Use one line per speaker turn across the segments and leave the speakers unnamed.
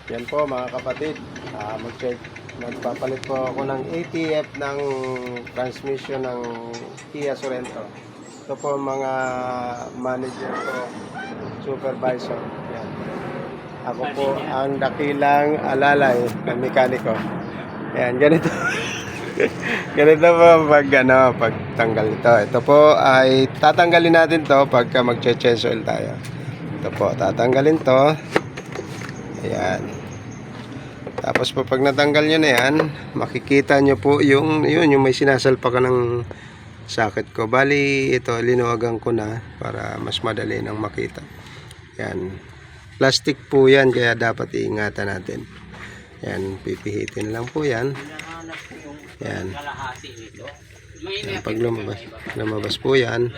Yan po mga kapatid, magpapalit po ako ng ATF ng transmission ng Kia Sorento. Ito po mga manager ko, supervisor. Yan. Ako po ang dakilang alalay na mekaniko. Yan, ganito. Ganito po pagtanggal nito. Ito po ay tatanggalin natin to pagka mag-change oil tayo. Ito po, tatanggalin to. Ayan. Tapos po pag natanggal nyo na yan, makikita nyo po yung may sinasalpakan ng socket ko. Bali, ito, linuwagan ko na para mas madali nang makita. Yan. Plastic po yan, kaya dapat iingatan natin. Yan, pipihitin lang po yan. Yan. Yan, pag lumabas po yan,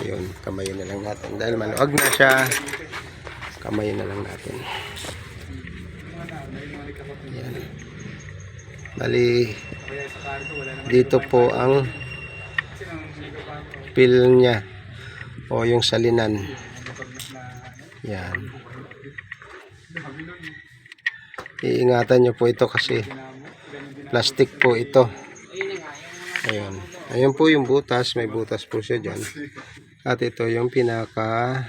yun, kamayin na lang natin. Dahil maluwag na siya, kamayin na lang natin. Yan. Bali, dito po ang peel niya o yung salinan. Yan. Iingatan nyo po ito kasi plastic po ito. Ayun. Ayun po yung butas. May butas po siya dyan. At ito yung pinaka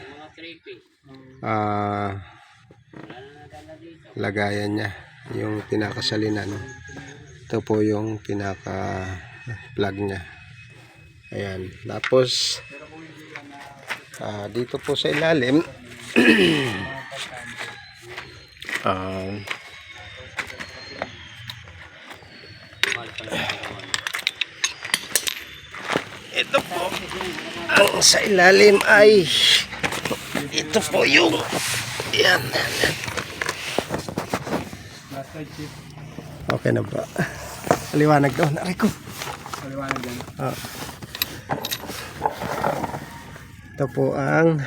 lagayan niya. Yung pinakasalinan. Ito po yung pinaka plug niya. Ayan. Tapos dito po sa ilalim ito po ang sa ilalim ay ito po yung yan. Okay na ba? Paliwanag doon. Aray ko. Paliwanag doon. Ito po ang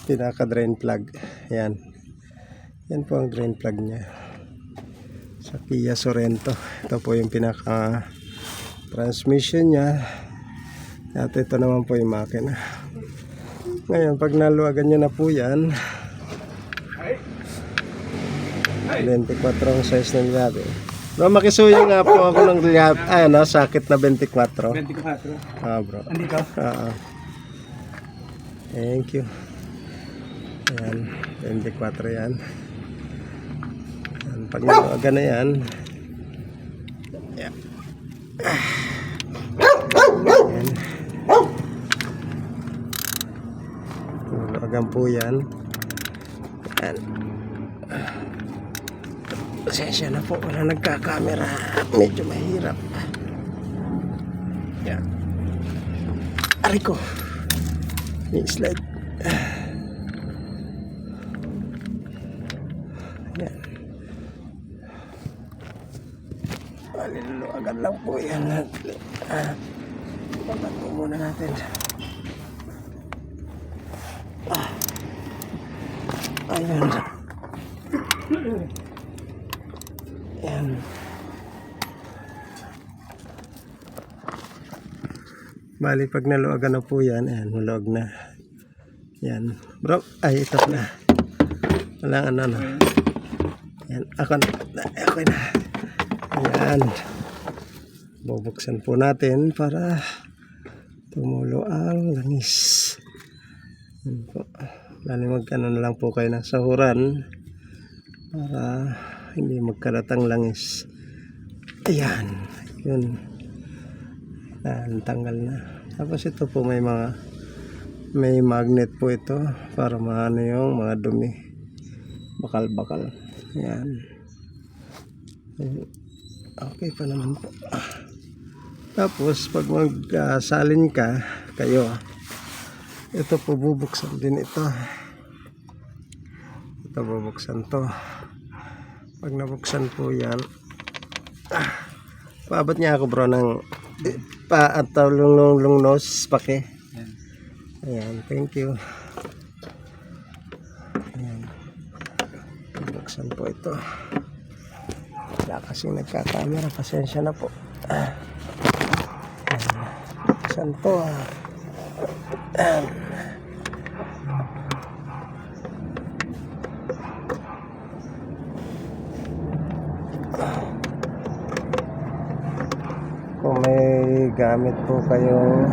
pinaka drain plug. Yan. Yan po ang drain plug niya. Sa Kia Sorento. Ito po yung pinaka transmission niya. At ito naman po yung makina. Ngayon, pag naluwagan nyo na po yan, 24 ang size ng lihabe. Bro, makisuyo nga po ako ng lihabe. Sakit na 24. 24? Bro. Andito? Thank you. Ayan, 24 yan. Ayan, pag naluwagan na yan, ayan. Ayan. Naluwagan po yan. Ayan. Pasensya na po, wala nagkakamera. Medyo mahirap. Yan. Aray ko. May slide. Yan. Maluluwagan lang po yan. Papat po muna natin. Ayun. Yan. Bali pag naluwagan na po yan, ayan, maluwag na. Yan. Bro, ay ito na. Walang ano. Yan, ako na. Ayan. Bubuksan po natin para tumulo ang langis. Yan po. Bali magkano na lang po kayo ng sahuran para hindi magkalatang langis. Ayan. Yun. Ayan, tanggal na. Tapos ito po may magnet po ito para maano yung mga dumi. Bakal-bakal. Ayan. Okay pa naman po. Tapos pag magsalin ka kayo, ito po bubuksan din ito. Ito bubuksan to. Pag nabuksan po yan, paabot niya ako bro ng lunglong nose pake. Ayan, thank you. Ayan. Buksan po ito. Wala kasing nagkakamera, pasensya na po. Buksan po. Ayan. gamit po kayong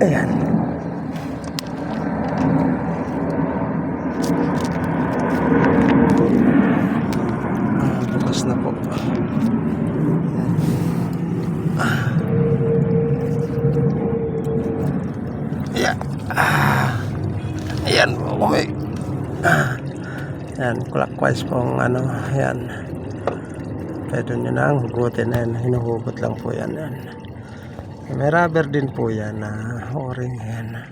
ayan. Bukas na po. Ayan. Ayan po kung may ayan, clockwise pong ano, ayan. Pwede nyo na ang hugutin. Ayan, hinuhugot lang po yan. Ayan. May rubber din po yan na o-ring. Ayan.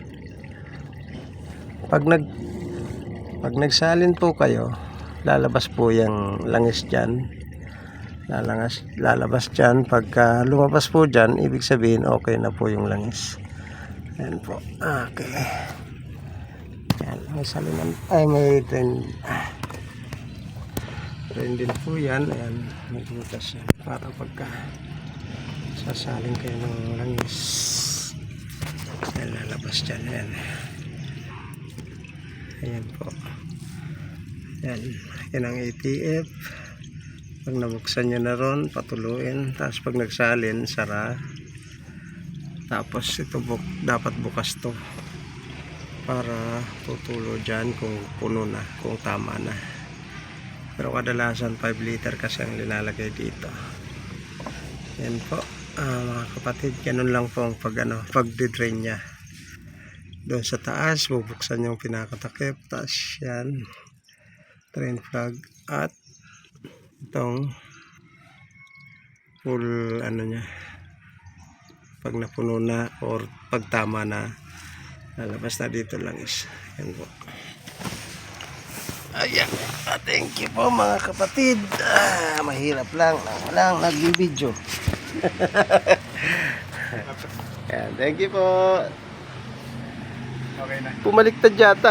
Pag nagsalin po kayo, lalabas po yung langis dyan. Lalabas dyan. Pagka lumabas po dyan, ibig sabihin okay na po yung langis. Ayan po. Okay. Ayan, may salinan. Ay, may drain. Drain din po yan. Ayan, may butas yan. Para pagka sasalin kayo ng langis. Ayan, lalabas dyan. Ayan. Ayan po. Ayan. Yan ang ATF. Pag nabuksan nyo na ron, patuluin. Tapos pag nagsalin, sara. Tapos ito dapat bukas to para tutulo dyan kung puno na, kung tama na. Pero kadalasan 5 liter kasi ang linalagay dito. Yan po, mga kapatid, ganun lang po ang pag-drain nya. Doon sa taas bubuksan yung pinakatakip, tapos yan drain plug at itong full ano nya. Pag napuno na or pag tama na, lalabas na dito lang is. Yan po. Ayan. Thank you po mga kapatid. Mahirap lang. Walang nagbibideo. Ayan, thank you po.
Okay na.
Pumaliktad yata.